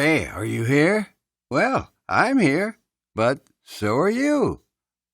Hey, are you here? Well, I'm here, but so are you.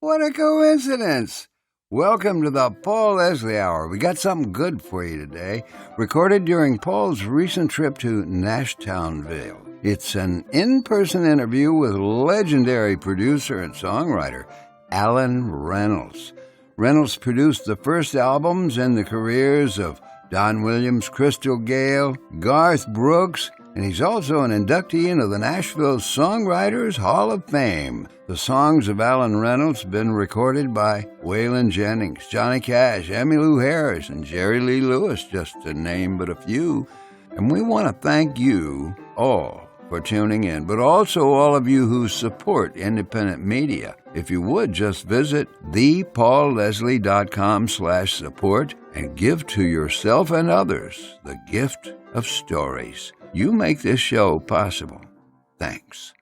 What a coincidence! Welcome to the Paul Leslie Hour. We got something good for you today, recorded during Paul's recent trip to Nashville. It's an in-person interview with legendary producer and songwriter Allen Reynolds. Reynolds produced the first albums in the careers of Don Williams, Crystal Gayle, Garth Brooks, and he's also an inductee into the Nashville Songwriters Hall of Fame. The songs of Allen Reynolds have been recorded by Waylon Jennings, Johnny Cash, Emmylou Harris, and Jerry Lee Lewis, just to name but a few. And we want to thank you all for tuning in, but also all of you who support independent media. If you would, just visit thepaulleslie.com/support and give to yourself and others the gift of stories. You make this show possible. Thanks.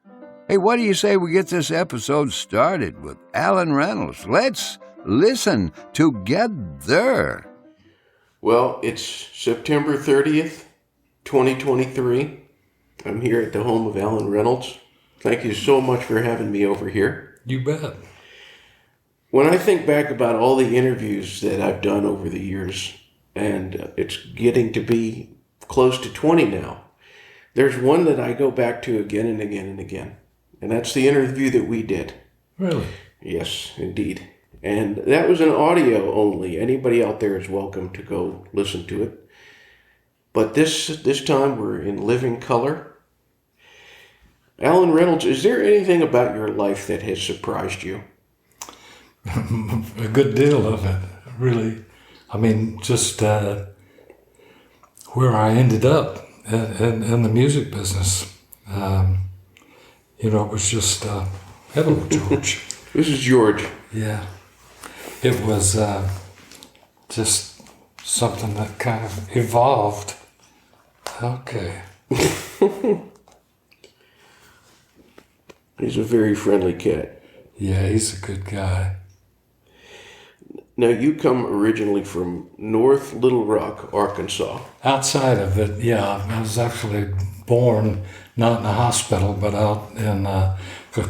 Hey, what do you say we get this episode started with Allen Reynolds? Let's listen together. Well, it's September 30th, 2023. I'm here at the home of Allen Reynolds. Thank you so much for having me over here. You bet. When I think back about all the interviews that I've done over the years, and it's getting to be close to 20 now, there's one that I go back to again and again and again. And that's the interview that we did. Really? Yes, indeed. And that was an audio only. Anybody out there is welcome to go listen to it. But this time we're in living color. Allen Reynolds, is there anything about your life that has surprised you? A good deal of it, really. I mean, just where I ended up in the music business. It was just, hello, George. This is George. Yeah. It was just something that kind of evolved. Okay. He's a very friendly cat. Yeah, he's a good guy. Now, you come originally from North Little Rock, Arkansas. Outside of it, yeah. I was actually born not in a hospital, but out in a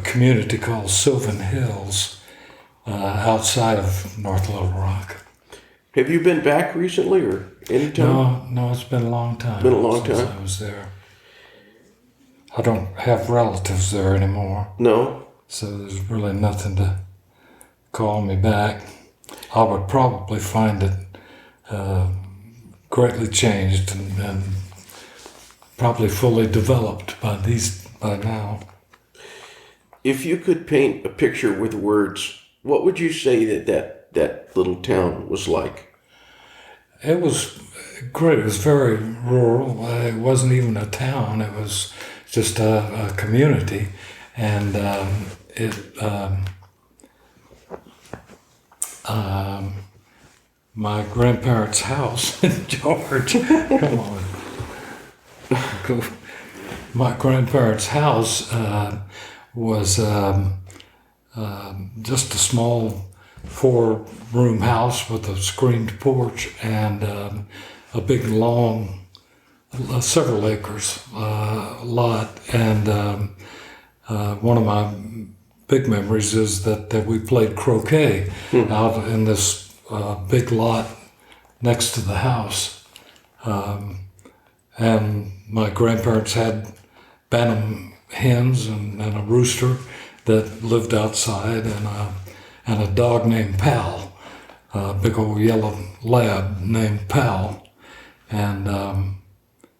community called Sylvan Hills, outside of North Little Rock. Have you been back recently or any time? No, it's been a long time. Been a long since time? I was there. I don't have relatives there anymore. No? So there's really nothing to call me back. I would probably find it greatly changed and probably fully developed by now. If you could paint a picture with words, what would you say that little town was like? It was great. It was very rural. It wasn't even a town. It was just a community. And my grandparents' house, George, come on. My grandparents' house was just a small 4-room house with a screened porch and a big long, several acres lot. And one of my big memories is that we played croquet out in this big lot next to the house. And my grandparents had bantam hens and a rooster that lived outside and a dog named Pal, a big old yellow lab named Pal. And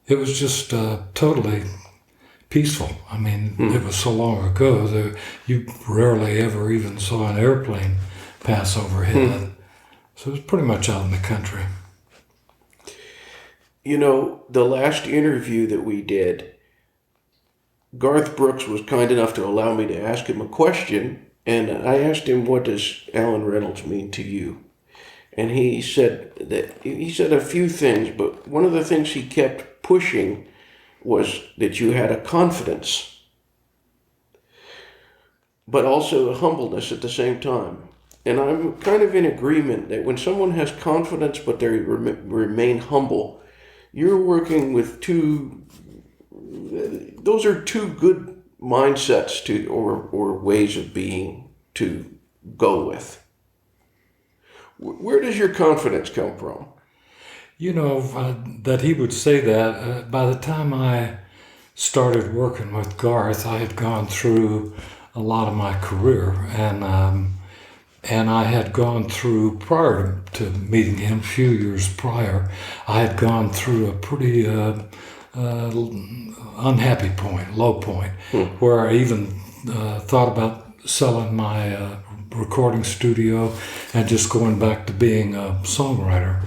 it was just totally peaceful. I mean, it was so long ago that you rarely ever even saw an airplane pass overhead. So it was pretty much out in the country. You know, the last interview that we did, Garth Brooks was kind enough to allow me to ask him a question, and I asked him, what does Allen Reynolds mean to you? And he said a few things, but one of the things he kept pushing was that you had a confidence, but also a humbleness at the same time. And I'm kind of in agreement that when someone has confidence but they remain humble, you're working with two those are two good mindsets or ways of being to go with. Where does your confidence come from? You know, that he would say that. By the time I started working with Garth, I had gone through a lot of my career, and I had gone through, prior to meeting him, a few years prior, I had gone through a pretty unhappy point, low point, where I even thought about selling my recording studio and just going back to being a songwriter.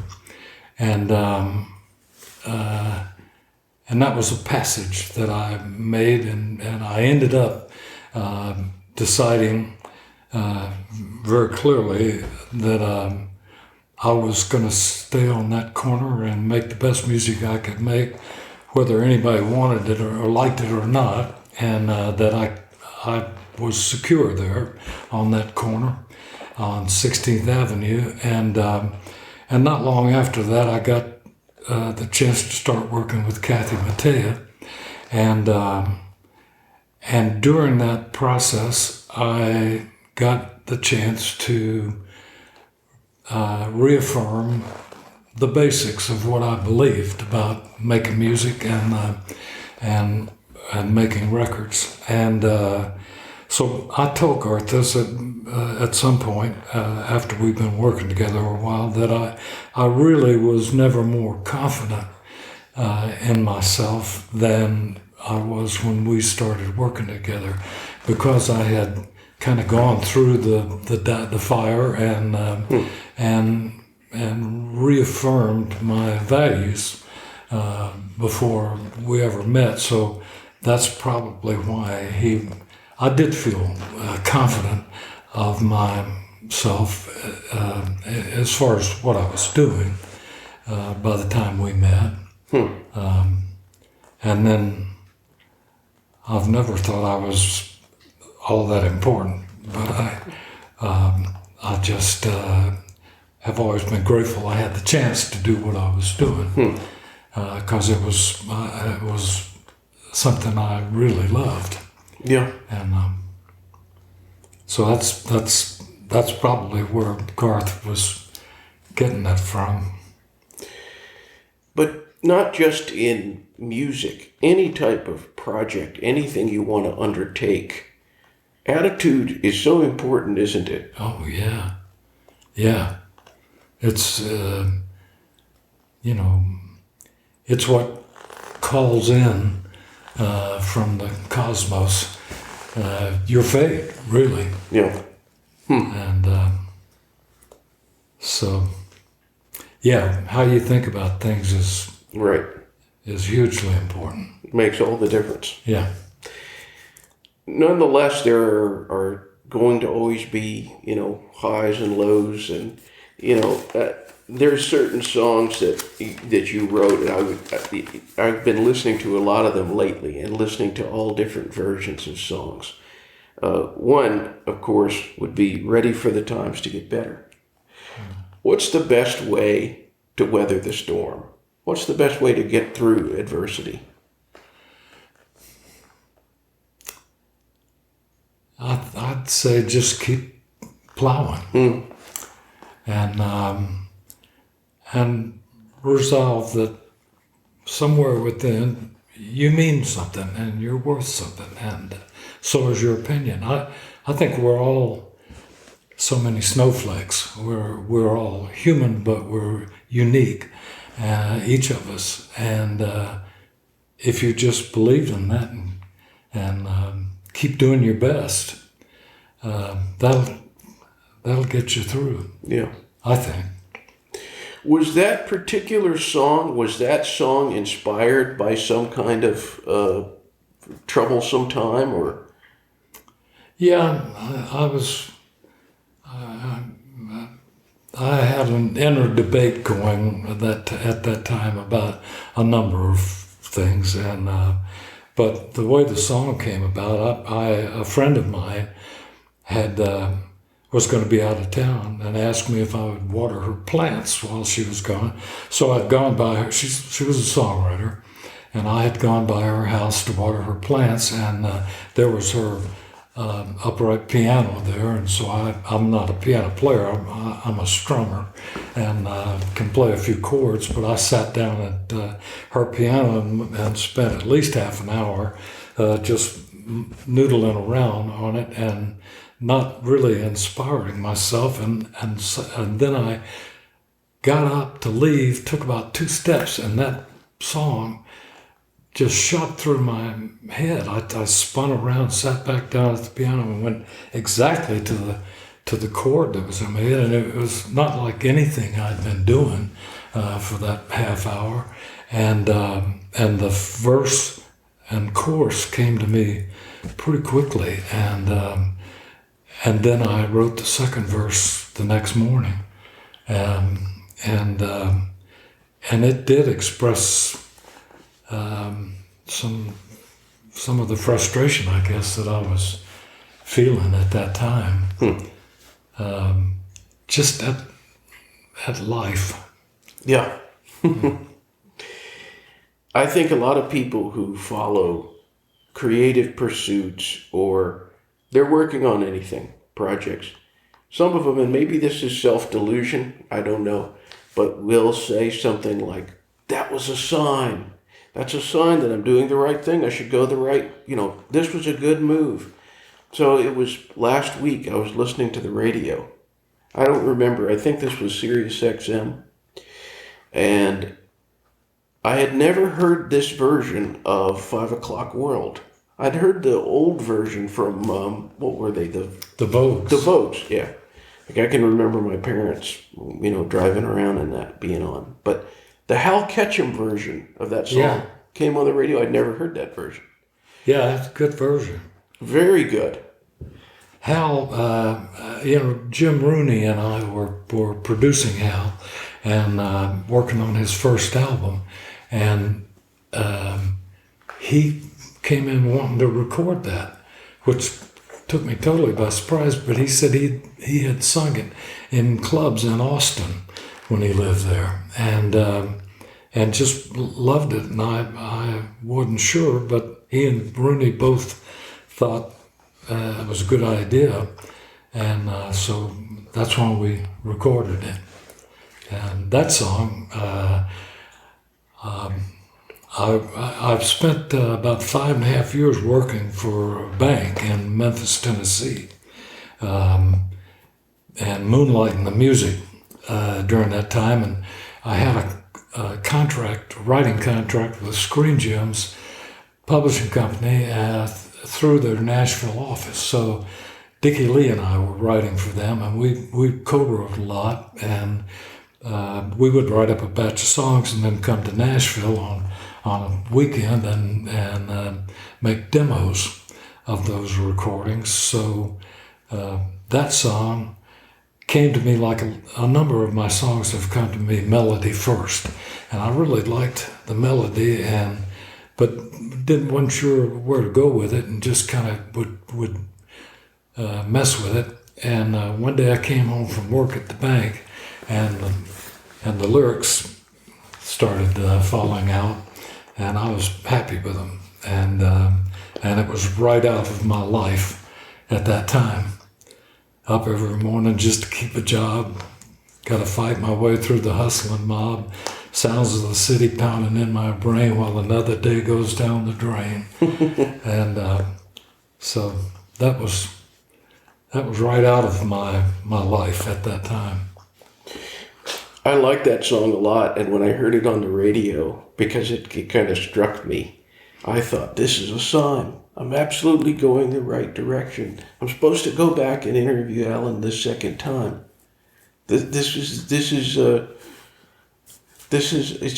And that was a passage that I made, and I ended up deciding very clearly that I was going to stay on that corner and make the best music I could make, whether anybody wanted it or liked it or not, and that I was secure there on that corner on 16th Avenue, and not long after that I got the chance to start working with Kathy Mattea, and during that process I got the chance to reaffirm the basics of what I believed about making music and making records. And so I told Garth this at some point after we've been working together a while, that I really was never more confident in myself than I was when we started working together, because I had kind of gone through the fire and reaffirmed my values before we ever met. So that's probably why I did feel confident of myself as far as what I was doing by the time we met. And then I've never thought I was all that important, but I just have always been grateful I had the chance to do what I was doing, because it was something I really loved. Yeah. And so that's probably where Garth was getting that from. But not just in music, any type of project, anything you want to undertake, attitude is so important, isn't it? Oh, yeah. Yeah. It's, it's what calls in from the cosmos your fate, really. Yeah. And so, yeah, how you think about things is hugely important. Makes all the difference. Yeah. Nonetheless, there are going to always be, highs and lows, and there's certain songs that you wrote, and I've been listening to a lot of them lately, and listening to all different versions of songs. One, of course, would be "Ready for the Times to Get Better." What's the best way to weather the storm? What's the best way to get through adversity? I'd say just keep plowing, and resolve that somewhere within you mean something and you're worth something, and so is your opinion. I think we're all so many snowflakes. We're all human, but we're unique, each of us. And if you just believe in that and keep doing your best, that'll get you through. Yeah, I think. Was that particular song, inspired by some kind of troublesome time, or? Yeah, I had an inner debate going at that time about a number of things, and but the way the song came about, a friend of mine was going to be out of town and asked me if I would water her plants while she was gone. So I'd gone by her. She was a songwriter, and I had gone by her house to water her plants, and there was her upright piano there, and so I'm not a piano player, I'm a strummer, and can play a few chords, but I sat down at her piano and spent at least half an hour just noodling around on it and not really inspiring myself, and then I got up to leave, took about 2 steps, and that song just shot through my head. I spun around, sat back down at the piano, and went exactly to the chord that was in my head. And it was not like anything I'd been doing for that half hour. And the verse and chorus came to me pretty quickly. And then I wrote the second verse the next morning. And it did express some of the frustration, I guess, that I was feeling at that time. Just at life. Yeah. I think a lot of people who follow creative pursuits, or they're working on anything, projects, some of them, and maybe this is self-delusion, I don't know, but will say something like, that was a sign. That's a sign that I'm doing the right thing. I should go the right, this was a good move. So it was last week I was listening to the radio. I don't remember. I think this was Sirius XM. And I had never heard this version of 5 O'Clock World. I'd heard the old version from, what were they? The Vogues. The Vogues, yeah. Like I can remember my parents, driving around in that being on. But the Hal Ketchum version of that song came on the radio. I'd never heard that version. Yeah, that's a good version. Very good. Hal, Jim Rooney and I were producing Hal and working on his first album. And he came in wanting to record that, which took me totally by surprise. But he said he had sung it in clubs in Austin when he lived there, and just loved it. And I wasn't sure, but he and Rooney both thought it was a good idea, and so that's when we recorded it. And that song, I've spent about 5.5 years working for a bank in Memphis, Tennessee, and moonlighting the music during that time. And I had a writing contract with Screen Gems Publishing Company through their Nashville office. So Dickie Lee and I were writing for them, and we co-wrote a lot, and we would write up a batch of songs and then come to Nashville on a weekend and make demos of those recordings. So that song came to me like a number of my songs have come to me melody first, and I really liked the melody, but wasn't sure where to go with it, and just kind of would mess with it. And one day I came home from work at the bank, and the lyrics started falling out, and I was happy with them, and it was right out of my life at that time. Up every morning just to keep a job, got to fight my way through the hustling mob, sounds of the city pounding in my brain while another day goes down the drain. And so that was right out of my life at that time. I like that song a lot, and when I heard it on the radio, because it kind of struck me, I thought, this is a sign. I'm absolutely going the right direction. I'm supposed to go back and interview Allen the second time. It's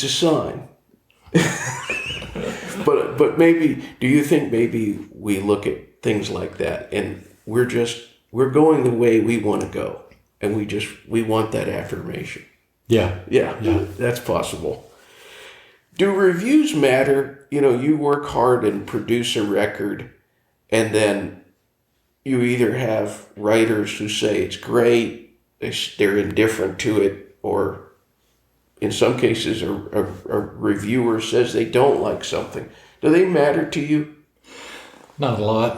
a sign. But maybe, do you think maybe we look at things like that and we're going the way we want to go, and we want that affirmation? Yeah, That's possible. Do reviews matter? You work hard and produce a record, and then you either have writers who say it's great, they're indifferent to it, or in some cases, a reviewer says they don't like something. Do they matter to you? Not a lot.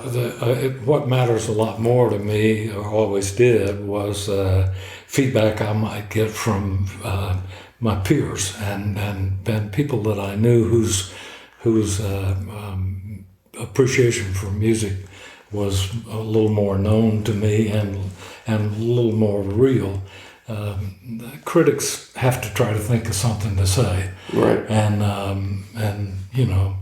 What matters a lot more to me, or always did, was feedback I might get from my peers and people that I knew whose appreciation for music was a little more known to me and a little more real. Critics have to try to think of something to say, Right. And you know,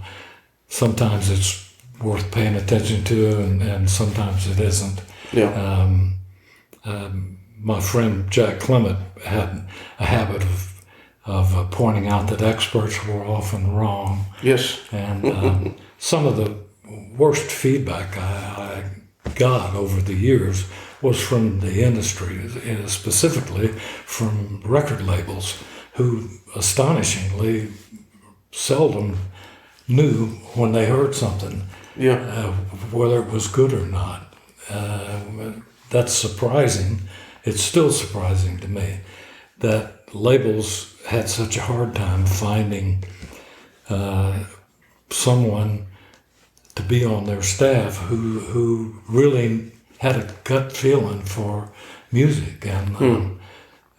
sometimes it's worth paying attention to, and sometimes it isn't. Yeah. My friend Jack Clement had a habit of pointing out that experts were often wrong. Yes. And some of the worst feedback I got over the years was from the industry, specifically from record labels, who astonishingly seldom knew when they heard something Yeah. whether it was good or not. That's surprising. It's still surprising to me that labels had such a hard time finding someone to be on their staff who really had a gut feeling for music, and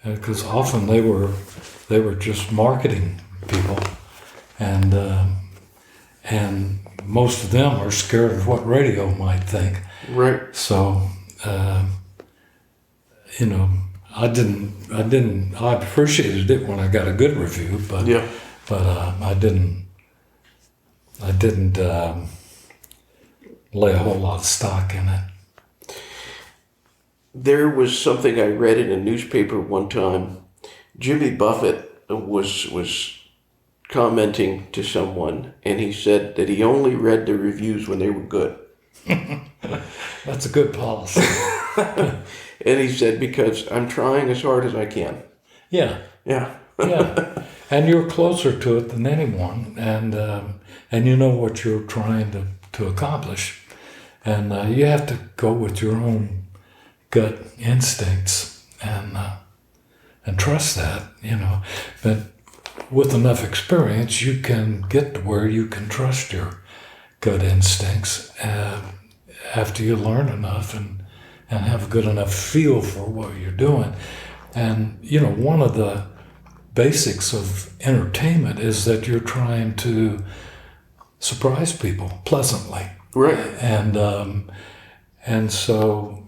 because often they were just marketing people, and most of them are scared of what radio might think. Right. So, you know, I appreciated it when I got a good review, but Yeah. I didn't lay a whole lot of stock in it. There was something I read in a newspaper one time. Jimmy Buffett was commenting to someone, and he said that he only read the reviews when they were good. That's a good policy. And he said, because I'm trying as hard as I can. Yeah, Yeah. yeah, and you're closer to it than anyone, and you know what you're trying to accomplish, and you have to go with your own gut instincts and trust that, you know. But with enough experience, you can get to where you can trust your gut instincts after you learn enough and have a good enough feel for what you're doing. And, you know, one of the basics of entertainment is that you're trying to surprise people pleasantly. Right. And so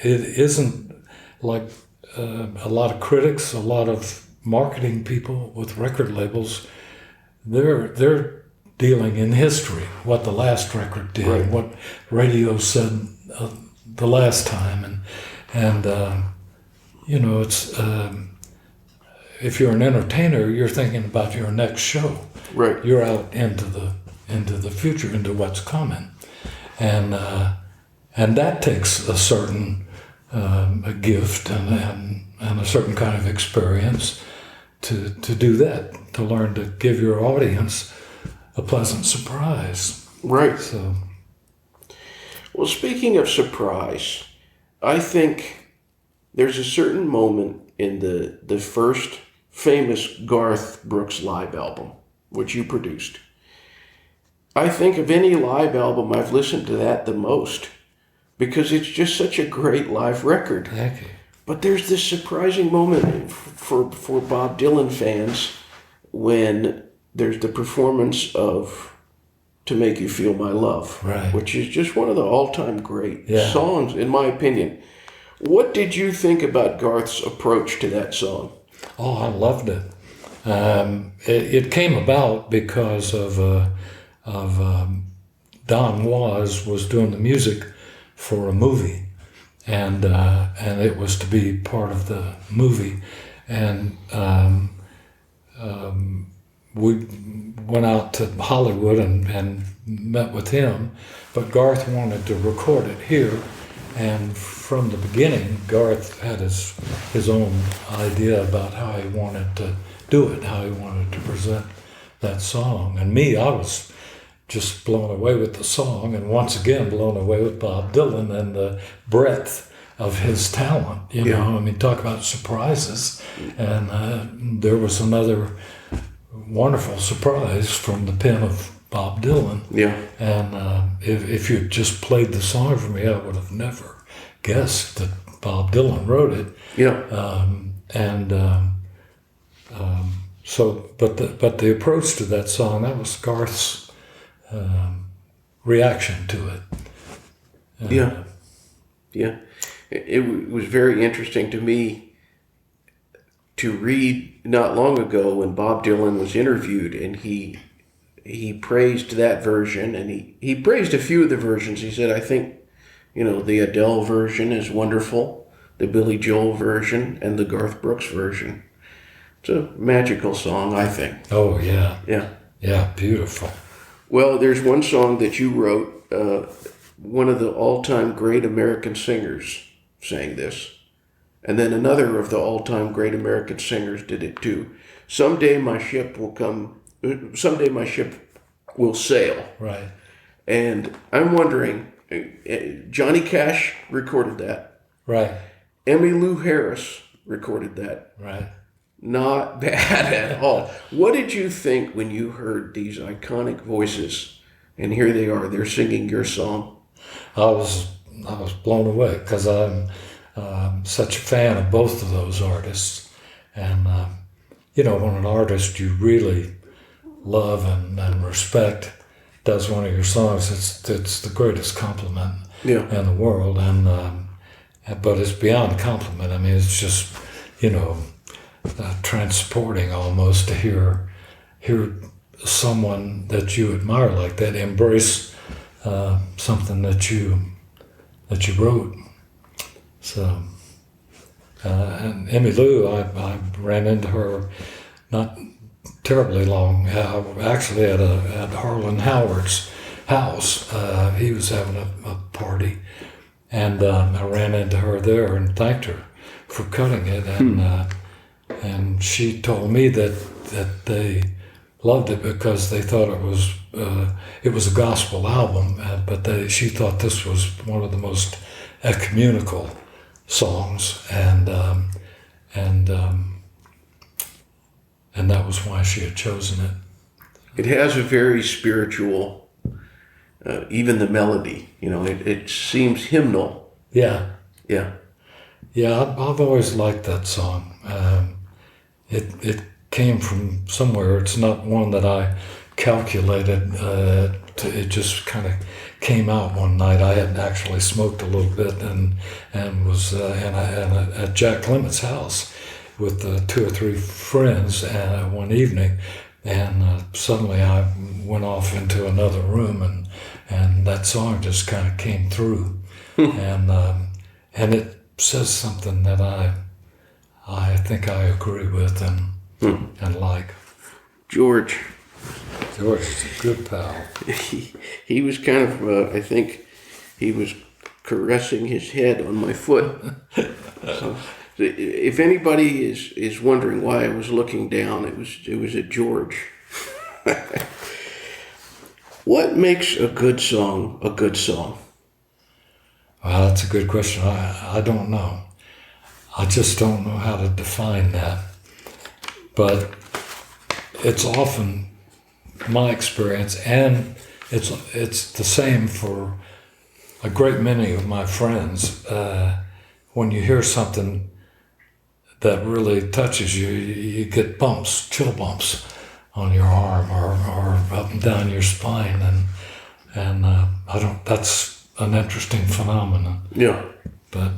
it isn't like a lot of critics, a lot of marketing people with record labels, they're dealing in history, what the last record did, Right. what radio said the last time, and you know, it's if you're an entertainer, you're thinking about your next show. Right. You're out into the future, into what's coming, and that takes a certain a gift and a certain kind of experience to do that, to learn to give your audience a pleasant surprise. Right. So, Well, speaking of surprise, I think there's a certain moment in the first famous Garth Brooks live album, which you produced. I think of any live album, I've listened to that the most, because it's just such a great live record. thank you. But there's this surprising moment for Bob Dylan fans when there's the performance of To Make You Feel My Love, Right. which is just one of the all-time great Yeah. songs, in my opinion. What did you think about Garth's approach to that song? Oh, I loved it. It came about because of Don was doing the music for a movie, and it was to be part of the movie, and we went out to Hollywood and met with him, but Garth wanted to record it here, and from the beginning, Garth had his own idea about how he wanted to do it, how he wanted to present that song. And me, I was just blown away with the song, and once again blown away with Bob Dylan and the breadth of his talent. You know, I mean, talk about surprises. And there was another wonderful surprise from the pen of Bob Dylan. Yeah. And if you just played the song for me, I would have never guessed that Bob Dylan wrote it. Yeah. But the approach to that song, that was Garth's reaction to it. Yeah. It was very interesting to me to read not long ago when Bob Dylan was interviewed, and he praised that version, and he praised a few of the versions. He said, I think, the Adele version is wonderful, the Billy Joel version, and the Garth Brooks version. It's a magical song, I think. Oh, yeah. Yeah. Yeah, beautiful. Well, there's one song that you wrote, one of the all-time great American singers sang this, and then another of the all-time great American singers did it too. Someday my ship will sail. Right. And I'm wondering, Johnny Cash recorded that. Right. Emmylou Harris recorded that. Right. Not bad at all. What did you think when you heard these iconic voices? And here they are, they're singing your song. I was blown away because I'm such a fan of both of those artists. And, when an artist you really love and respect does one of your songs, it's the greatest compliment in the world. And but it's beyond a compliment. I mean, it's just, transporting almost to hear someone that you admire like that embrace something that you wrote. So, and Emmylou, I ran into her not terribly long. Actually, at Harlan Howard's house, he was having a party, and I ran into her there and thanked her for cutting it, and she told me that they loved it because they thought it was a gospel album, but she thought this was one of the most ecumenical songs, and that was why she had chosen it. It has a very spiritual, even the melody, it seems hymnal. Yeah. Yeah. Yeah, I've always liked that song. It came from somewhere. It's not one that I calculated. It just kind of came out one night. I had actually smoked a little bit and was at Jack Clement's house with 2 or 3 friends one evening, and suddenly I went off into another room, and that song just kind of came through, and it says something that I think I agree with and like. George is a good pal. He was kind of, I think he was caressing his head on my foot. So, if anybody is wondering why I was looking down, it was at George. What makes a good song a good song? Well, that's a good question. I don't know. I just don't know how to define that. But it's often my experience, and it's the same for a great many of my friends. When you hear something that really touches you, you get bumps, chill bumps on your arm or up and down your spine, and that's an interesting phenomenon. Yeah. But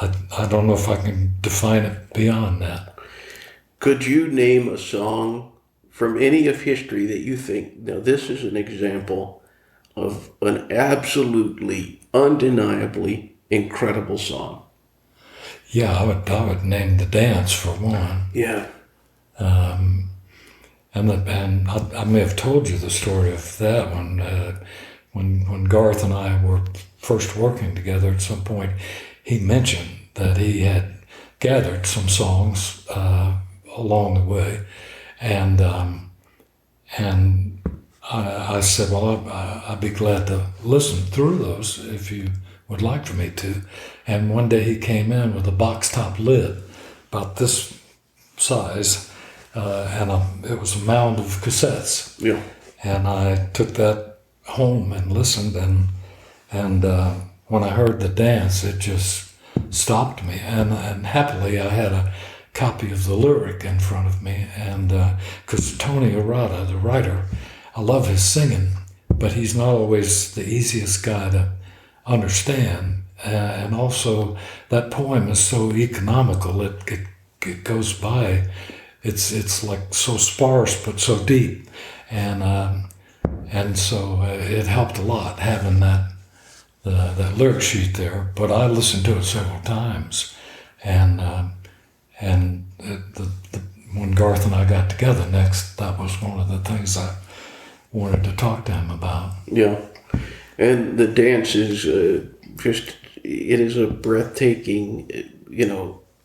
I don't know if I can define it beyond that. Could you name a song from any of history that you think, now this is an example of an absolutely, undeniably incredible song? Yeah, I would name The Dance for one. Yeah. And I may have told you the story of that one. When Garth and I were first working together, at some point, he mentioned that he had gathered some songs along the way, and I I said, well, I'd be glad to listen through those if you would like for me to. And one day he came in with a box top lid about this size, and it was a mound of cassettes. Yeah. And I took that home and listened, and when I heard the dance, it just stopped me. And happily, I had a copy of the lyric in front of me, and because Tony Arata, the writer, I love his singing, but he's not always the easiest guy to understand. And also, that poem is so economical; it goes by. It's like so sparse but so deep, and so it helped a lot having that lyric sheet there. But I listened to it several times, and when Garth and I got together next, that was one of the things I wanted to talk to him about. Yeah, and the dance is it is a breathtaking.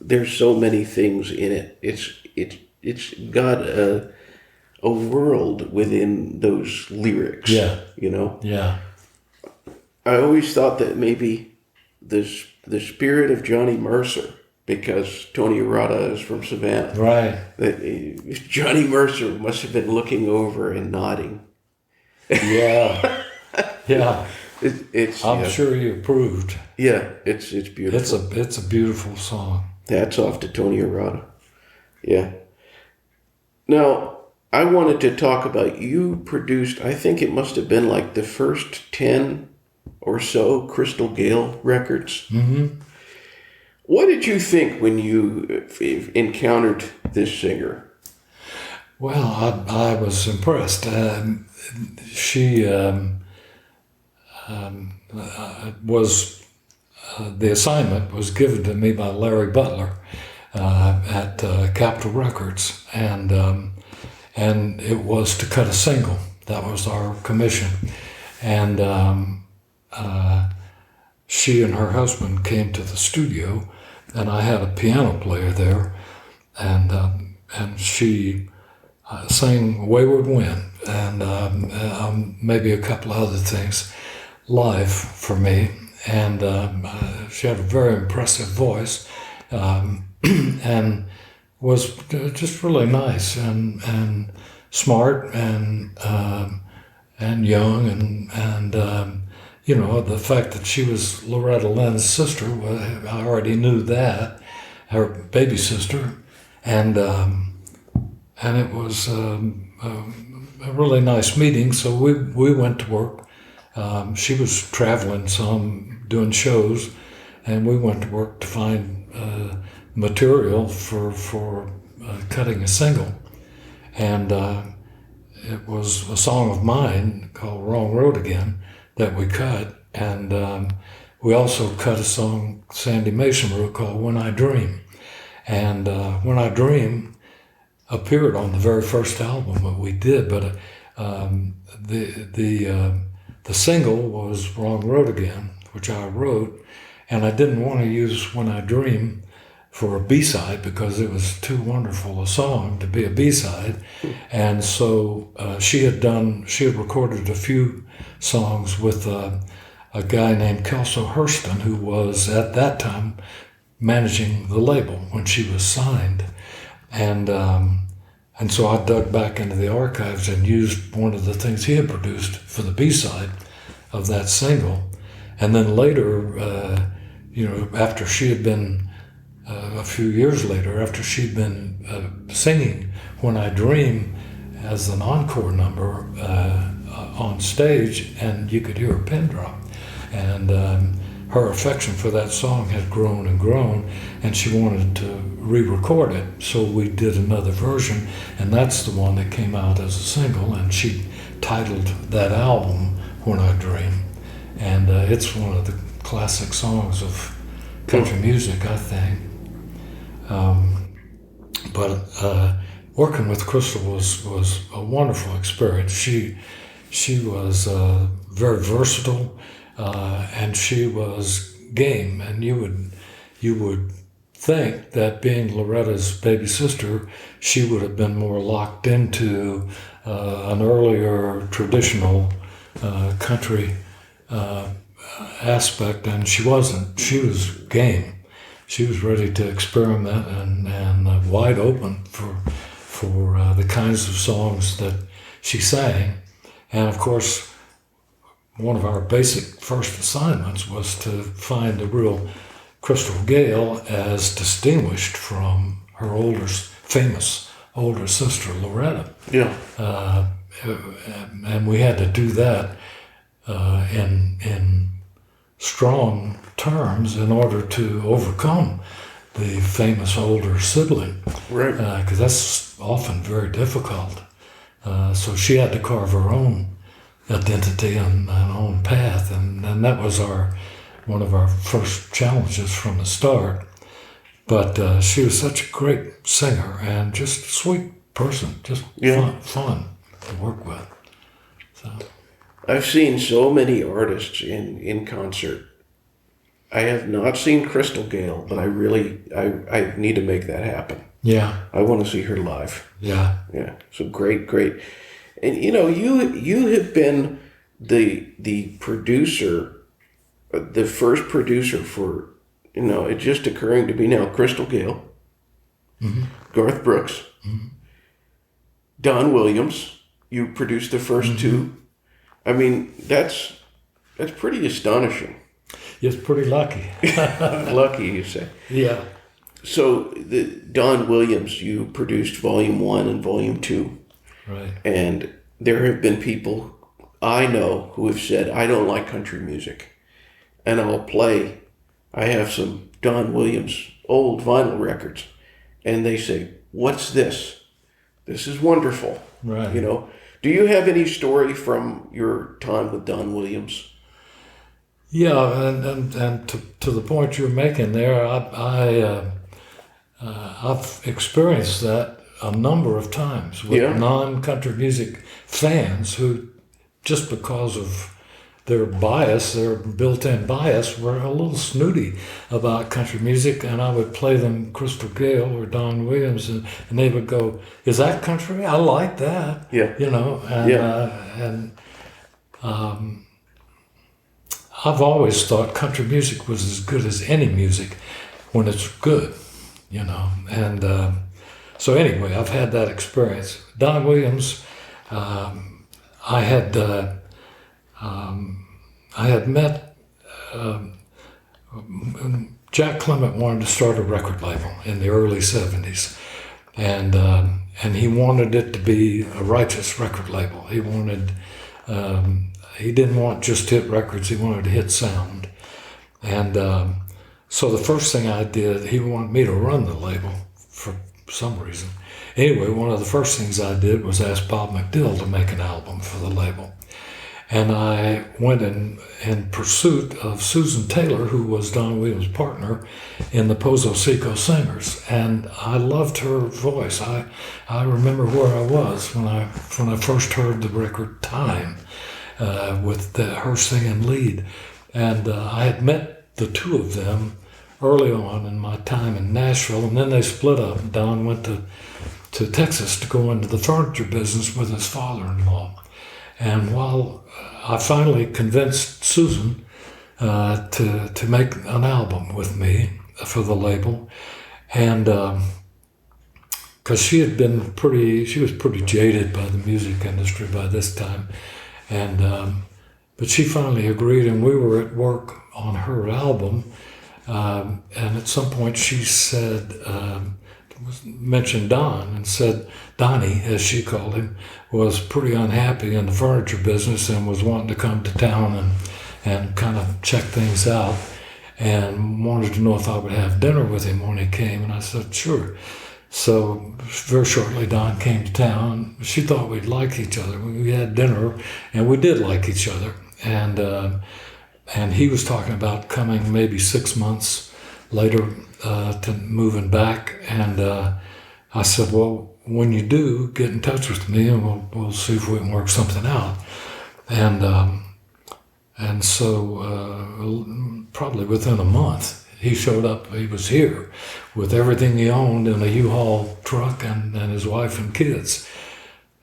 There's so many things in it. It's got a world within those lyrics. Yeah. Yeah. I always thought that maybe the spirit of Johnny Mercer, because Tony Arata is from Savannah. Right. That Johnny Mercer must have been looking over and nodding. Yeah. Yeah. I'm yeah. sure he approved. Yeah, it's beautiful. It's a beautiful song. Hats off to Tony Arata. Yeah. Now, I wanted to talk about, you produced, I think it must have been like the first 10 or so Crystal Gayle records. Mm-hmm. What did you think when you encountered this singer? Well, I was impressed. She was the assignment was given to me by Larry Butler at Capitol Records, and it was to cut a single. That was our commission, and she and her husband came to the studio, and I had a piano player there, and she sang "Wayward Wind" and maybe a couple of other things live for me. And she had a very impressive voice, and was just really nice and smart and young, and the fact that she was Loretta Lynn's sister, I already knew that, her baby sister, and it was a really nice meeting. So we went to work. She was traveling some, doing shows, and we went to work to find material for cutting a single. And it was a song of mine called "Wrong Road Again" that we cut, and we also cut a song Sandy Mason wrote called "When I Dream." And "When I Dream" appeared on the very first album that we did, but the single was "Wrong Road Again," which I wrote, and I didn't want to use "When I Dream" for a B-side because it was too wonderful a song to be a B-side. And so she had recorded a few songs with a guy named Kelso Hurston, who was at that time managing the label when she was signed. And so I dug back into the archives and used one of the things he had produced for the B-side of that single. And then later, after she had been, a few years later, after she'd been singing "When I Dream" as an encore number on stage, and you could hear a pin drop. And her affection for that song had grown and grown, and she wanted to re-record it. So we did another version, and that's the one that came out as a single, and she titled that album "When I Dream." And it's one of the classic songs of country music, I think. But working with Crystal was a wonderful experience. She was very versatile, and she was game. And you would think that being Loretta's baby sister, she would have been more locked into an earlier traditional country aspect, and she wasn't. She was game. She was ready to experiment and wide open for the kinds of songs that she sang. And of course, one of our basic first assignments was to find the real Crystal Gayle as distinguished from her famous older sister Loretta. Yeah. And we had to do that in strong terms in order to overcome the famous older sibling. Right. Because that's often very difficult. So she had to carve her own identity and own path, and that was one of our first challenges from the start. But she was such a great singer and just a sweet person, just fun to work with. So I've seen so many artists in concert. I have not seen Crystal Gayle, but I need to make that happen. yeah, I want to see her live. yeah, Yeah. So great. And you have been the producer, the first producer for, it just occurring to me now, Crystal Gayle, Garth Brooks, Don Williams. You produced the first two. I mean, that's pretty astonishing. it's pretty lucky. Lucky, you say. Yeah, So the Don Williams, you produced Volume 1 and Volume 2. right. And there have been people I know who have said, I don't like country music. And I have some Don Williams old vinyl records. And they say, what's this? This is wonderful. Right. Do you have any story from your time with Don Williams? Yeah, and to the point you're making there, I've experienced that a number of times with non-country music fans who, just because of their built-in bias, were a little snooty about country music, and I would play them Crystal Gayle or Don Williams, and they would go, "Is that country? I like that." Yeah. I've always thought country music was as good as any music when it's good, and so anyway, I've had that experience. Don Williams, I had met. Jack Clement wanted to start a record label in the early '70s, and he wanted it to be a righteous record label. He wanted. He didn't want just hit records. He wanted a hit sound, and so the first thing I did, he wanted me to run the label for some reason. Anyway, one of the first things I did was ask Bob McDill to make an album for the label. And I went in pursuit of Susan Taylor, who was Don Williams' partner in the Pozo Seco Singers. And I loved her voice. I remember where I was when I first heard the record Time with her singing lead. And I had met the two of them early on in my time in Nashville, and then they split up. Don went to Texas to go into the furniture business with his father-in-law. And while I finally convinced Susan to make an album with me for the label, and because she was pretty jaded by the music industry by this time, and but she finally agreed, and we were at work on her album, and at some point she said, mentioned Don, and said Donnie, as she called him, was pretty unhappy in the furniture business and was wanting to come to town and kind of check things out, and wanted to know if I would have dinner with him when he came. And I said, sure. So very shortly Don came to town. She thought we'd like each other. We had dinner, and we did like each other. And he was talking about coming maybe 6 months later to moving back. And I said, well, when you do, get in touch with me, and we'll see if we can work something out. And so probably within a month, he showed up. He was here with everything he owned in a U-Haul truck and his wife and kids.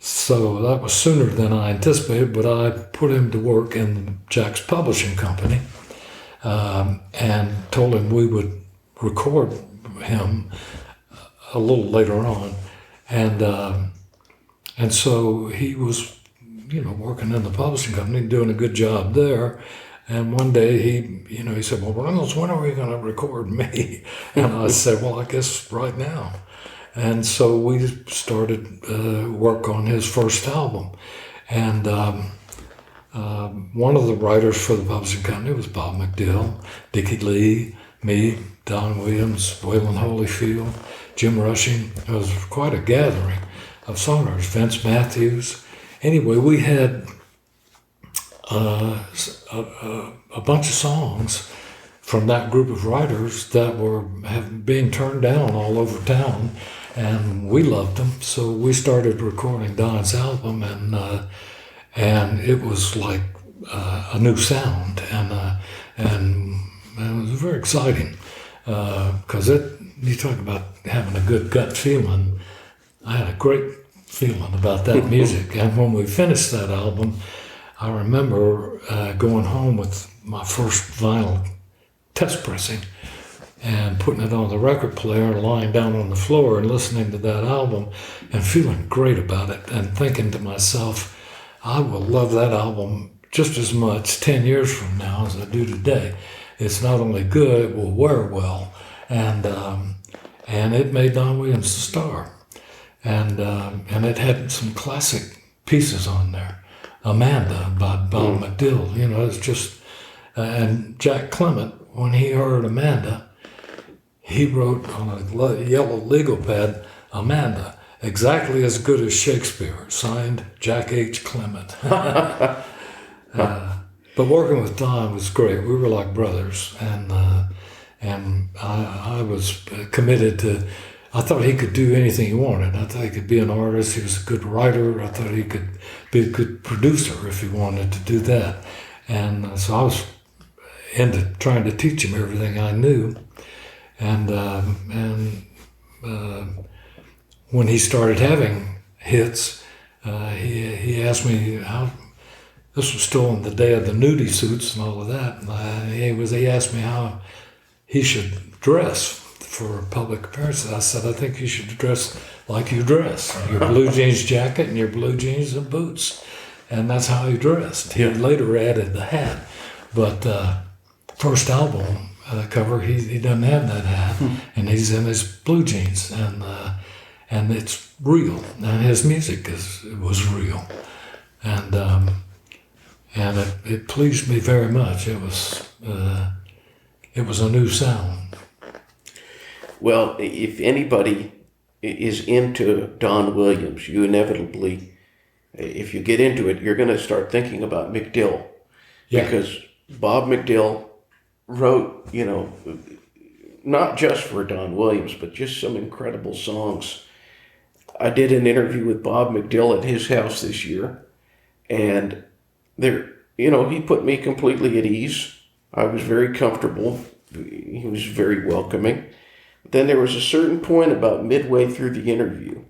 So that was sooner than I anticipated, but I put him to work in Jack's publishing company, and told him we would record him a little later on. And so he was, working in the publishing company, doing a good job there. And one day he said, "Well, Reynolds, when are we going to record me?" And I said, "Well, I guess right now." And so we started work on his first album. And one of the writers for the publishing company was Bob McDill, Dickie Lee, me, Don Williams, Waylon Holyfield, Jim Rushing. It was quite a gathering of songwriters, Vince Matthews. Anyway, we had a bunch of songs from that group of writers that were being turned down all over town, and we loved them. So we started recording Don's album, and it was like a new sound, and it was very exciting because you talk about having a good gut feeling. I had a great feeling about that music, and when we finished that album, I remember going home with my first vinyl test pressing and putting it on the record player, lying down on the floor and listening to that album and feeling great about it and thinking to myself, I will love that album just as much 10 years from now as I do today. It's not only good, it will wear well. And it made Don Williams a star. And it had some classic pieces on there. Amanda by Bob McDill, it's just, and Jack Clement, when he heard Amanda, he wrote on a yellow legal pad, Amanda, exactly as good as Shakespeare, signed Jack H. Clement. But working with Don was great. We were like brothers, and I was committed to. I thought he could do anything he wanted. I thought he could be an artist. He was a good writer. I thought he could be a good producer if he wanted to do that. And so I was into trying to teach him everything I knew. And when he started having hits, he asked me how. This was still in the day of the nudie suits and all of that. He asked me how he should dress for public appearances. I said, I think you should dress like you dress. Your blue jeans jacket and your blue jeans and boots. And that's how he dressed. He later added the hat. But first album cover, he doesn't have that hat. And he's in his blue jeans. And it's real. And his music was real. And it pleased me very much. It was a new sound. Well, if anybody is into Don Williams, you inevitably, if you get into it, you're going to start thinking about McDill. Yeah. Because Bob McDill wrote, not just for Don Williams, but just some incredible songs. I did an interview with Bob McDill at his house this year, and he put me completely at ease. I was very comfortable. He was very welcoming. Then there was a certain point about midway through the interview,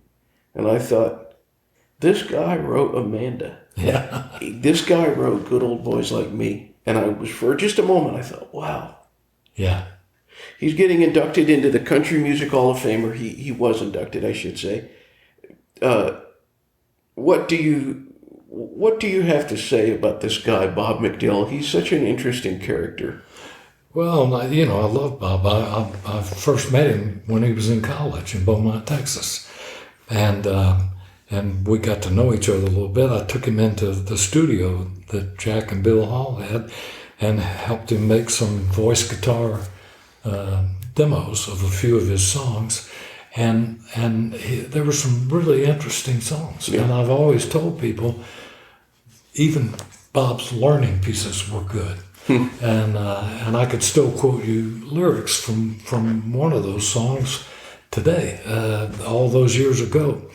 and I thought, this guy wrote Amanda. Yeah. This guy wrote Good Old Boys Like Me. And for just a moment, I thought, wow. Yeah. He's getting inducted into the Country Music Hall of Fame, or he was inducted, I should say. What do you have to say about this guy, Bob McDill? He's such an interesting character. Well, I love Bob. I first met him when he was in college in Beaumont, Texas. And we got to know each other a little bit. I took him into the studio that Jack and Bill Hall had and helped him make some voice guitar demos of a few of his songs. And there were some really interesting songs. Yeah. And I've always told people, even Bob's learning pieces were good. And I could still quote you lyrics from one of those songs today, all those years ago.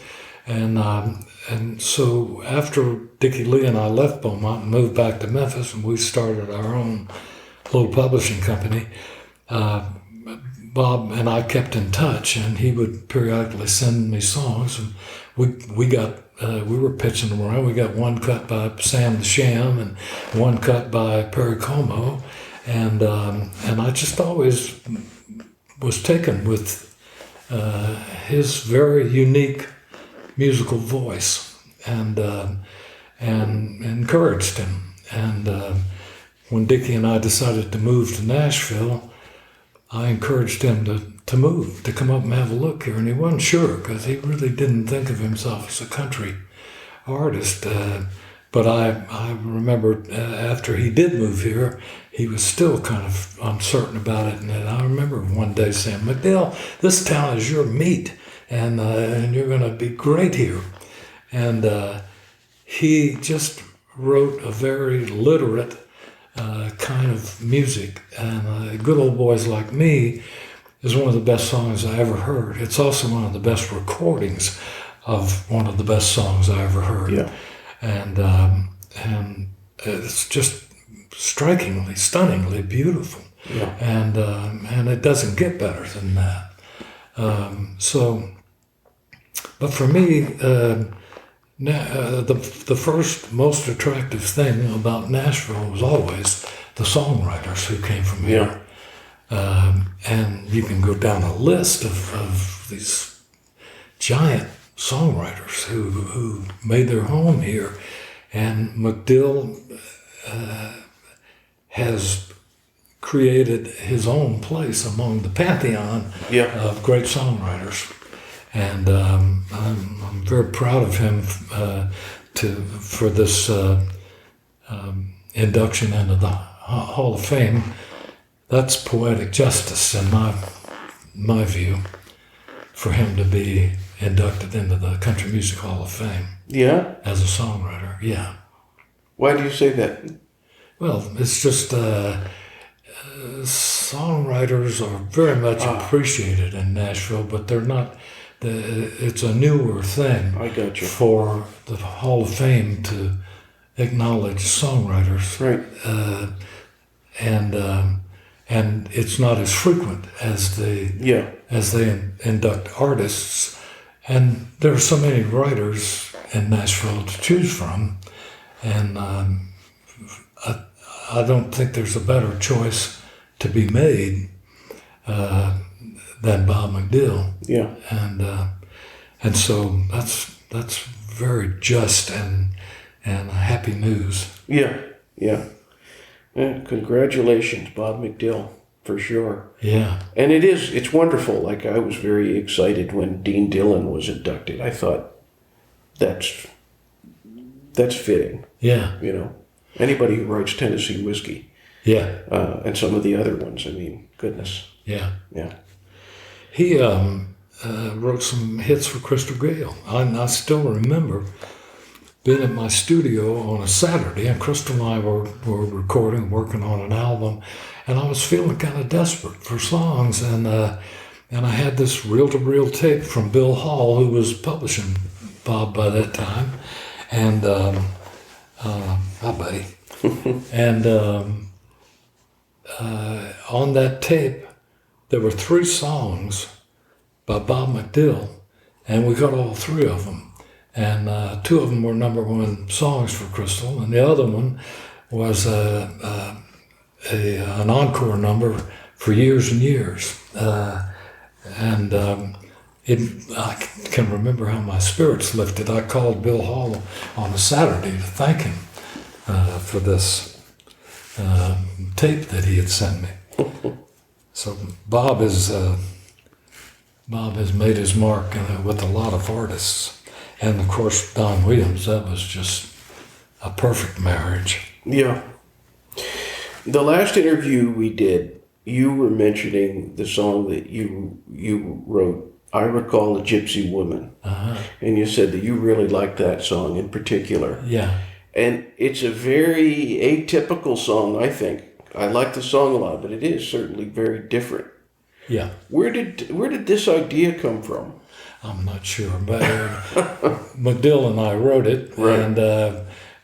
And so after Dickie Lee and I left Beaumont and moved back to Memphis, and we started our own little publishing company, Bob and I kept in touch, and he would periodically send me songs, and we got we were pitching them around. We got one cut by Sam the Sham and one cut by Perry Como, and I just always was taken with his very unique musical voice, and encouraged him. And when Dickie and I decided to move to Nashville, I encouraged him to move, to come up and have a look here. And he wasn't sure, because he really didn't think of himself as a country artist. But I remember after he did move here, he was still kind of uncertain about it. And I remember one day saying, "McDill, this town is your meat, and you're going to be great here." And he just wrote a very literate kind of music. And Good Old Boys Like Me is one of the best songs I ever heard. It's also one of the best recordings of one of the best songs I ever heard. Yeah. And it's just strikingly, stunningly beautiful. Yeah. And it doesn't get better than that. But for me, the first most attractive thing about Nashville was always the songwriters who came from here. And you can go down a list of these giant songwriters who made their home here. And McDill has created his own place among the pantheon of great songwriters. And I'm very proud of him for this induction into the Hall of Fame. That's poetic justice in my view, for him to be inducted into the Country Music Hall of Fame. Yeah? As a songwriter, yeah. Why do you say that? Well, it's just songwriters are very much appreciated in Nashville, but they're not. It's a newer thing. I got you. For the Hall of Fame to acknowledge songwriters, right? And it's not as frequent as they induct artists. And there are so many writers in Nashville to choose from, and I don't think there's a better choice to be made than Bob McDill. Yeah. And so that's very just and happy news. Yeah. Congratulations, Bob McDill, for sure. Yeah. And it's wonderful. Like, I was very excited when Dean Dillon was inducted. I thought that's fitting. Yeah. You know, anybody who writes Tennessee Whiskey. Yeah. And some of the other ones, I mean, goodness. Yeah. Yeah. He wrote some hits for Crystal Gayle. I still remember being at my studio on a Saturday, and Crystal and I were recording, working on an album, and I was feeling kind of desperate for songs, and I had this reel-to-reel tape from Bill Hall, who was publishing Bob by that time, and hi buddy, and on that tape there were 3 songs by Bob McDill, and we got all 3 of them. And 2 of them were #1 songs for Crystal, and the other one was an encore number for Years and Years. I can remember how my spirits lifted. I called Bill Hall on a Saturday to thank him for this tape that he had sent me. So Bob has made his mark with a lot of artists. And of course, Don Williams, that was just a perfect marriage. Yeah. The last interview we did, you were mentioning the song that you wrote, I Recall a Gypsy Woman. Uh-huh. And you said that you really liked that song in particular. Yeah. And it's a very atypical song, I think. I like the song a lot, but it is certainly very different. Yeah. Where did this idea come from? I'm not sure, but McDill and I wrote it, right.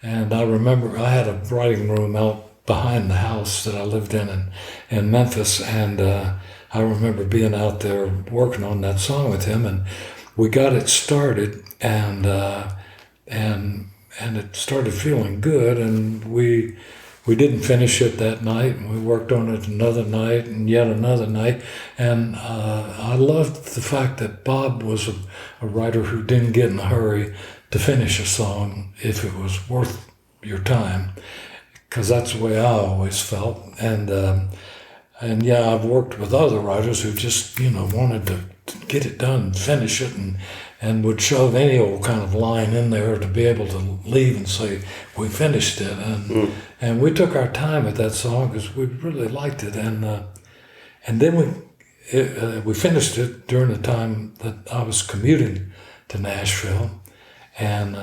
And I remember I had a writing room out behind the house that I lived in Memphis, and I remember being out there working on that song with him, and we got it started, and and it started feeling good, and we didn't finish it that night, and we worked on it another night and yet another night. And I loved the fact that Bob was a writer who didn't get in a hurry to finish a song if it was worth your time, because that's the way I always felt. And yeah, I've worked with other writers who just, wanted to get it done and finish it, and would shove any old kind of line in there to be able to leave and say, we finished it. And we took our time with that song because we really liked it. And then we finished it during the time that I was commuting to Nashville, and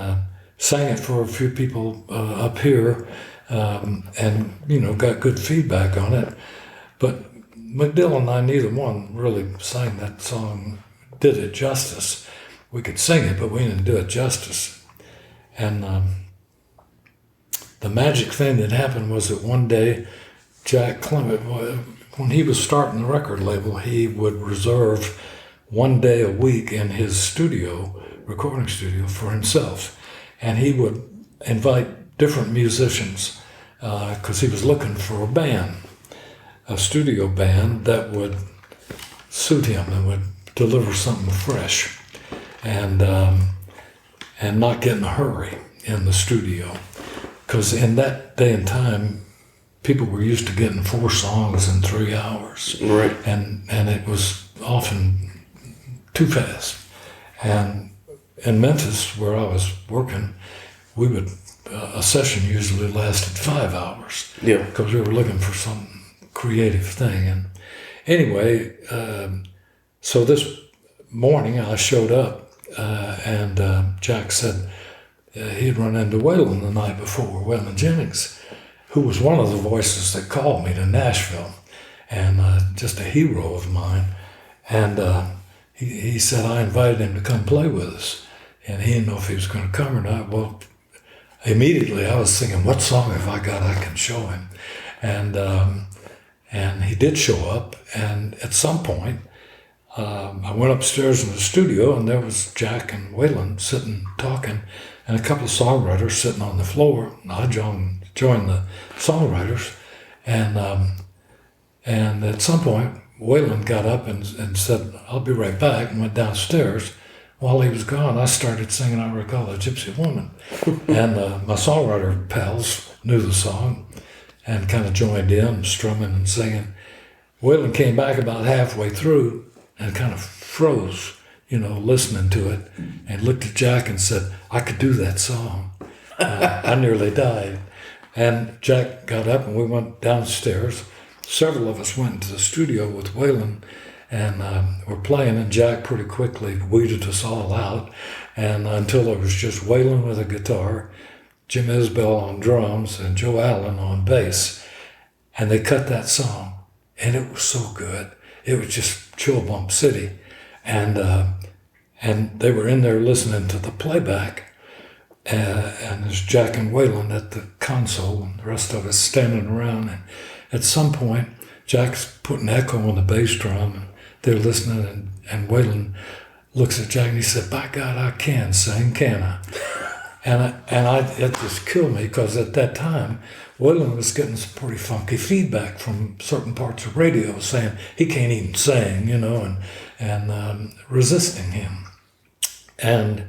sang it for a few people up here, and, got good feedback on it. But McDill and I, neither one really sang that song, did it justice. We could sing it, but we didn't do it justice. And the magic thing that happened was that one day, Jack Clement, when he was starting the record label, he would reserve one day a week in his recording studio for himself. And he would invite different musicians because he was looking for a studio band that would suit him and would deliver something fresh and not get in a hurry in the studio. Because in that day and time, people were used to getting 4 songs in 3 hours. Right. And it was often too fast. And in Memphis, where I was working, a session usually lasted 5 hours. Yeah. Because we were looking for some creative thing. And anyway, so this morning I showed up, and Jack said he'd run into Waylon the night before, Waylon Jennings, who was one of the voices that called me to Nashville, and just a hero of mine. And he said I invited him to come play with us, and he didn't know if he was going to come or not. Well, immediately I was thinking, what song have I got I can show him? And he did show up, and at some point, I went upstairs in the studio, and there was Jack and Waylon sitting talking, and a couple of songwriters sitting on the floor. And I joined the songwriters, and at some point, Waylon got up and said, I'll be right back, and went downstairs. While he was gone, I started singing I Recall a Gypsy Woman. And my songwriter pals knew the song and kind of joined in, strumming and singing. Waylon came back about halfway through and kind of froze, listening to it, and looked at Jack and said, I could do that song. I nearly died. And Jack got up and we went downstairs. Several of us went into the studio with Waylon, and were playing, and Jack pretty quickly weeded us all out, and until there was just Waylon with a guitar, Jim Isbell on drums, and Joe Allen on bass, and they cut that song, and it was so good. It was just chill bump city, and they were in there listening to the playback, and there's Jack and Waylon at the console, and the rest of us standing around, and at some point, Jack's putting echo on the bass drum, and they're listening, and Waylon looks at Jack and he said, by God, I can sing, can I? And it just killed me, because at that time, Waylon was getting some pretty funky feedback from certain parts of radio saying he can't even sing, and resisting him. And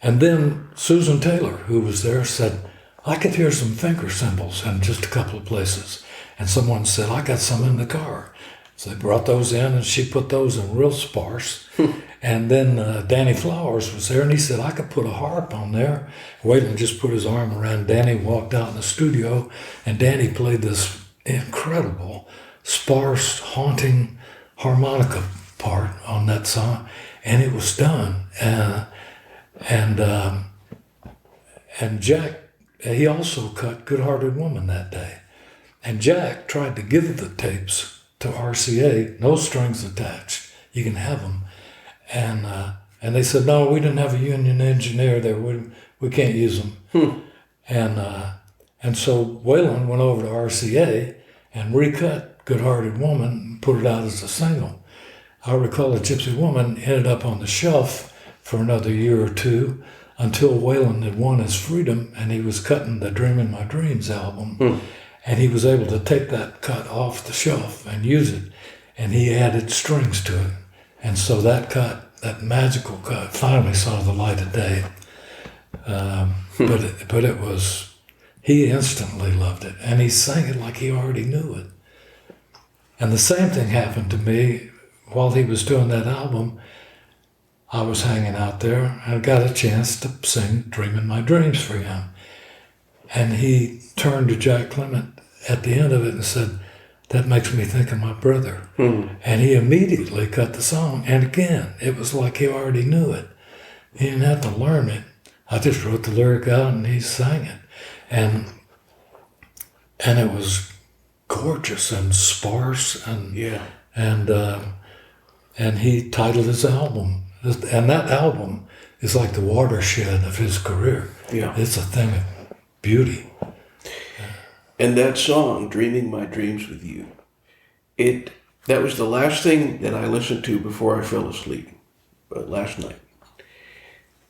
then Susan Taylor, who was there, said, I could hear some finger cymbals in just a couple of places. And someone said, I got some in the car. So they brought those in, and she put those in real sparse. And then Danny Flowers was there, and he said, I could put a harp on there. Waylon just put his arm around Danny, walked out in the studio, and Danny played this incredible, sparse, haunting harmonica part on that song, and it was done. And Jack, he also cut Good-Hearted Woman that day. And Jack tried to give the tapes to RCA, no strings attached. You can have them. And they said, no, we didn't have a union engineer there. We can't use them. And so Waylon went over to RCA and recut Good-Hearted Woman and put it out as a single. I Recall a Gypsy Woman ended up on the shelf for another year or two until Waylon had won his freedom and he was cutting the Dreamin' My Dreams album. And he was able to take that cut off the shelf and use it. And he added strings to it. And so that cut, that magical cut, finally saw the light of day. But it was, he instantly loved it. And he sang it like he already knew it. And the same thing happened to me while he was doing that album. I was hanging out there and got a chance to sing Dreamin' My Dreams for him. And he turned to Jack Clement at the end of it and said, "That makes me think of my brother." And he immediately cut the song. And again, it was like he already knew it. He didn't have to learn it. I just wrote the lyric out and he sang it. And it was gorgeous and sparse and and he titled his album. And that album is like the watershed of his career. Yeah. It's a thing of beauty. And that song, Dreaming My Dreams with You, that was the last thing that I listened to before I fell asleep last night.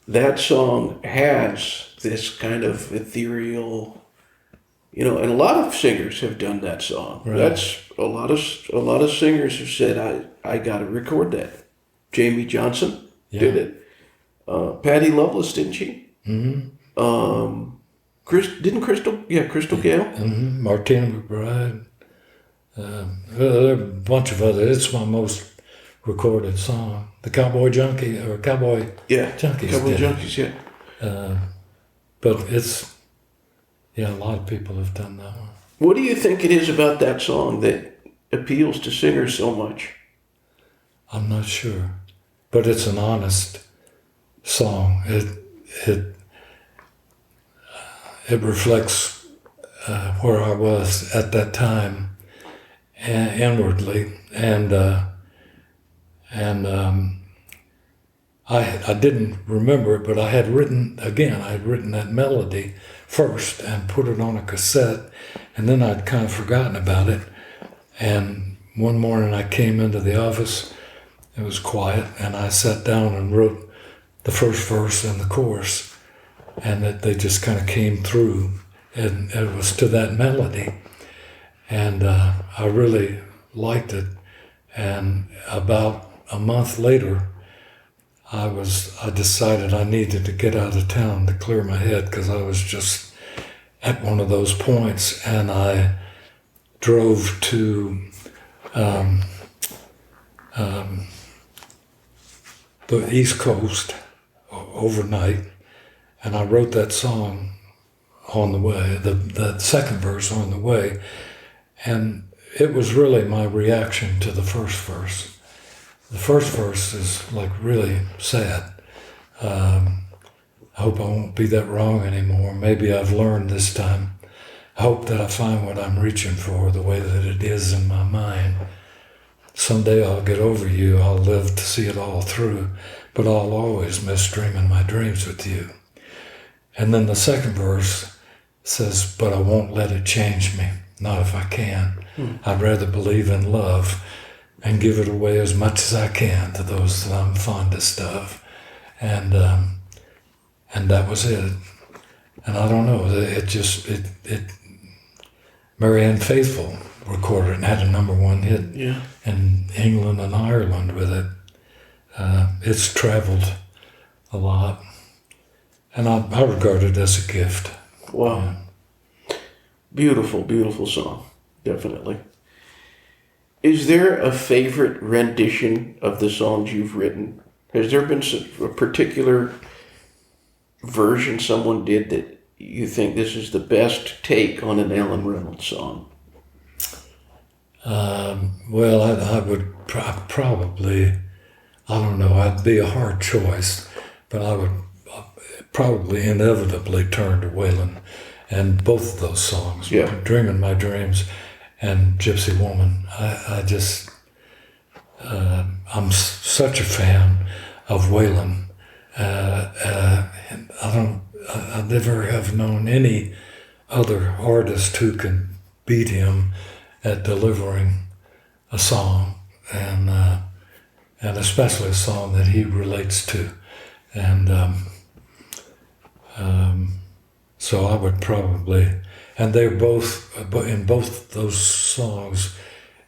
That song has this kind of ethereal, and a lot of singers have done that song. Right. That's a lot of singers have said, I got to record that. Jamie Johnson did it. Patti Loveless, didn't she? Mm-hmm. Crystal Gayle? Mm-hmm. Martina McBride. There are a bunch of others. It's my most recorded song. The Cowboy Junkie, or Cowboy Junkies. Cowboy Junkies, yeah. But it's, a lot of people have done that one. What do you think it is about that song that appeals to singers so much? I'm not sure. But it's an honest song. It reflects where I was at that time inwardly, and I didn't remember it, but I had written that melody first and put it on a cassette, and then I'd kind of forgotten about it. And one morning I came into the office, it was quiet, and I sat down and wrote the first verse and the chorus, and that they just kind of came through, and it was to that melody. And I really liked it. And about a month later, I decided I needed to get out of town to clear my head, because I was just at one of those points, and I drove to the East Coast overnight, and I wrote that song on the way, the second verse on the way, and it was really my reaction to the first verse. The first verse is like really sad. I hope I won't be that wrong anymore. Maybe I've learned this time. I hope that I find what I'm reaching for the way that it is in my mind. Someday I'll get over you, I'll live to see it all through, but I'll always miss dreaming my dreams with you. And then the second verse says, but I won't let it change me, not if I can. I'd rather believe in love and give it away as much as I can to those that I'm fondest of. And that was it. And I don't know, Marianne Faithfull recorded it and had a #1 hit in England and Ireland with it. It's traveled a lot. And I regard it as a gift. Wow. Yeah. Beautiful, beautiful song. Definitely. Is there a favorite rendition of the songs you've written? Has there been a particular version someone did that you think this is the best take on an Allen Reynolds song? Well, I would probably, I don't know, I'd be a hard choice, but I would probably inevitably turn to Waylon and both of those songs, Dreamin' My Dreams and Gypsy Woman. I'm such a fan of Waylon. I never have known any other artist who can beat him at delivering a song, and especially a song that he relates to. And So I would probably, and they're both, in both those songs,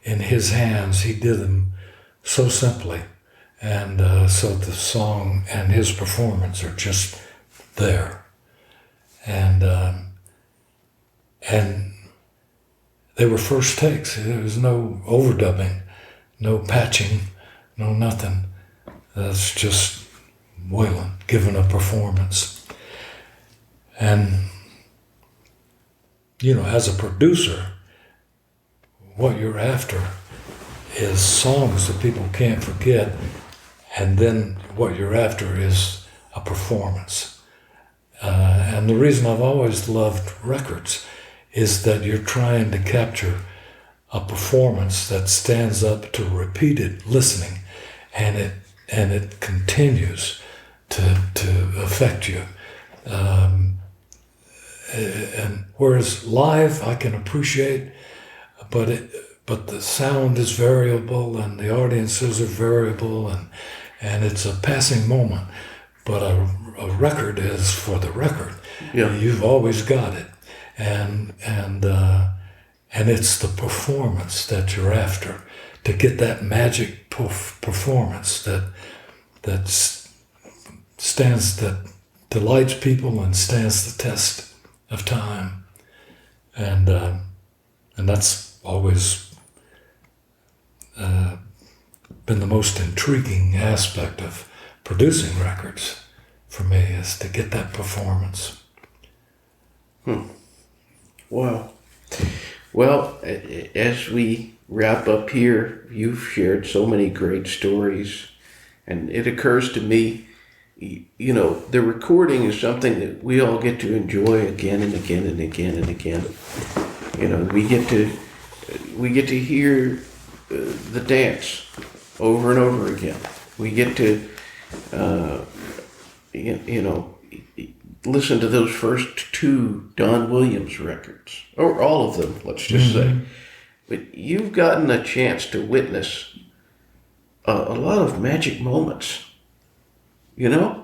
in his hands, he did them so simply. And so the song and his performance are just there. And they were first takes. There was no overdubbing, no patching, no nothing. That's just Waylon giving a performance. And, as a producer, what you're after is songs that people can't forget, and then what you're after is a performance. And the reason I've always loved records is that you're trying to capture a performance that stands up to repeated listening, and it continues to affect you. And whereas live I can appreciate, but the sound is variable and the audiences are variable, and it's a passing moment. But a record is for the record. Yeah. You've always got it, and it's the performance that you're after, to get that magic performance that delights people and stands the test of time, and that's always been the most intriguing aspect of producing records for me, is to get that performance. Wow. Well, as we wrap up here, you've shared so many great stories, and it occurs to me, the recording is something that we all get to enjoy again and again and again and again. We get to hear the dance over and over again. We get to, listen to those first two Don Williams records, or all of them, let's just say. But you've gotten a chance to witness a lot of magic moments. Yeah.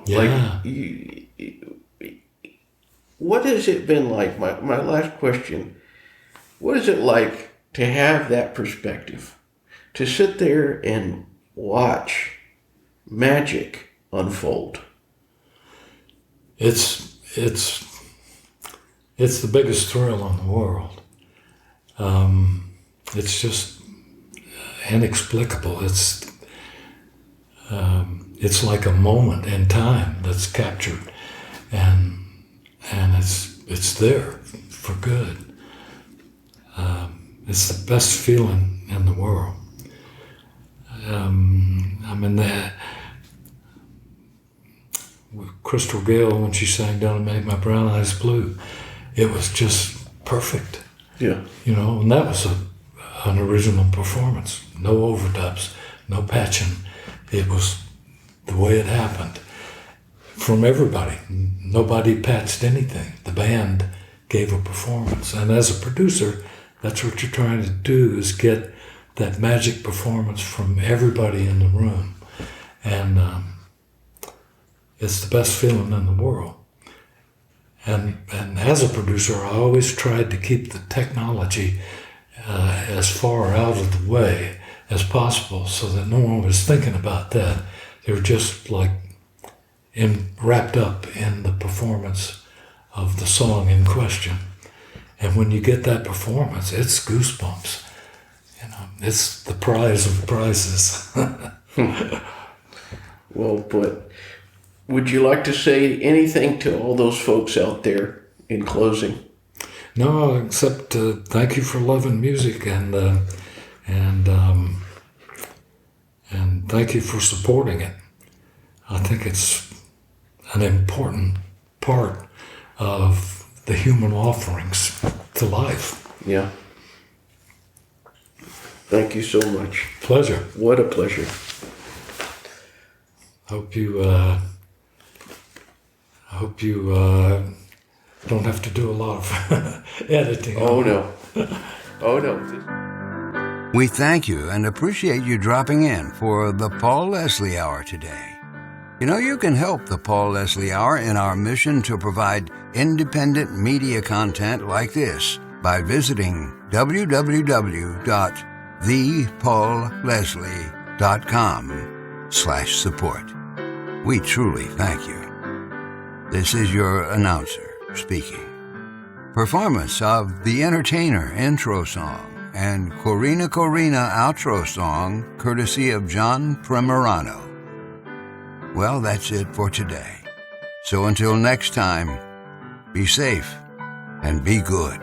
What has it been like? My last question, what is it like to have that perspective? To sit there and watch magic unfold? It's the biggest thrill in the world. It's just inexplicable. It's like a moment in time that's captured, and it's there for good. It's the best feeling in the world. With Crystal Gayle, when she sang down and made my brown eyes blue, it was just perfect. Yeah. And that was an original performance. No overdubs, no patching. It was the way it happened from everybody. Nobody patched anything. The band gave a performance. And as a producer, that's what you're trying to do, is get that magic performance from everybody in the room. And it's the best feeling in the world. And as a producer, I always tried to keep the technology as far out of the way as possible, so that no one was thinking about that. They were just wrapped up in the performance of the song in question. And when you get that performance, it's goosebumps. It's the prize of prizes. Well put. Would you like to say anything to all those folks out there in closing? No, except thank you for loving music, and thank you for supporting it. I think it's an important part of the human offerings to life. Yeah. Thank you so much. Pleasure. What a pleasure. Hope you don't have to do a lot of editing. Oh no. Oh no. We thank you and appreciate you dropping in for the Paul Leslie Hour today. You know, you can help the Paul Leslie Hour in our mission to provide independent media content like this by visiting www.thepaulleslie.com/support. We truly thank you. This is your announcer speaking. Performance of The Entertainer intro song and Corina Corina outro song, courtesy of John Primorano. Well, that's it for today. So until next time, be safe and be good.